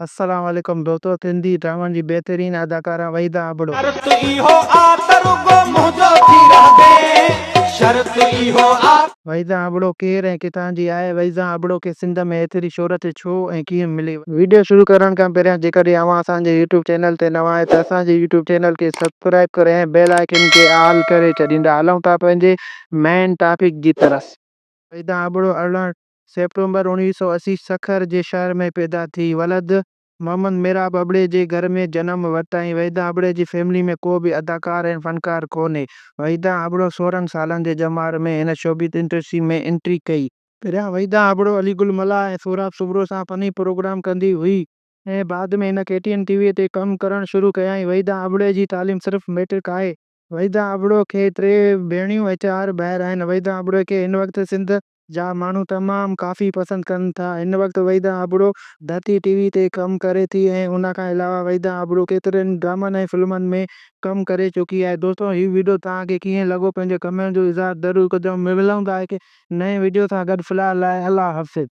अस्सलाम वालेकुम दोस्तों, सिंधी ड्रामनि जी बहितरीन अदाकारा वहीदा आबड़ो। शर्त इहो आ त रुॻो मुंहिंजो थी रहंदे। शर्त इहो आ। वहीदा आबड़ो केरु ऐं किथां जी आहे? वहीदा आबड़ो खे सिंध में एतिरी शोहरत छो ऐं कीअं मिली? वीडियो शुरू करण खां पहिरियां जेकॾहिं अव्हां असांजे यूट्यूब चैनल ते नवां आहे त असांजे यूट्यूब चैनल खे सब्सक्राइब करे ऐं बेल आइकन खे ऑल करे छॾींदा। हलूं था पंहिंजे मेन टॉपिक जी तरफ़। वहीदा आबड़ो 18 सितंबर 1980 सखर जे शहर में पैदा थी। वलद मोहम्मद मेहराब अबड़े जे घर में जनम वरिताईं। वहीदा अबड़े जी फैमिली में को बि अदाकार ऐं फनकार कोन्हे। वहीदा आबड़ो 16 सालनि जे जमार में हिन शोबिस इंडस्ट्री में एंट्री कई। पहिरियां वहीदा आबड़ो अलीगुल मला ऐं सोहराब सुबरो सां फनी प्रोग्राम कंदी हुई ऐं बाद में हिन KTN टीवीअ ते कमु करणु शुरू कयईं। वहीदा आबड़े जी तालीम सिर्फ़ु मैट्रिक आहे। वहीदा आबड़ो खे 3 भेणियूं ऐं 4 भाउर आहिनि। वहीदा आबड़े खे हिन वक़्तु सिंध जा माण्हू तमामु काफ़ी पसंदि कनि था। हिन वक़्तु वहीदा आबड़ो धरती टीवी ते कमु करे थी ऐं उन खां अलावा वहीदा आबड़ो केतिरनि ड्रामनि ऐं फिल्मनि में कमु करे चुकी आहे। दोस्तों, हीउ वीडियो तव्हांखे कीअं लॻो पंहिंजे कमेंट जो इज़हार ज़रूरु कजो। मिलूं था हिकु नए वीडियो सां गॾु। फ़िलहाल लाइ अल्लाह हाफ़िज़।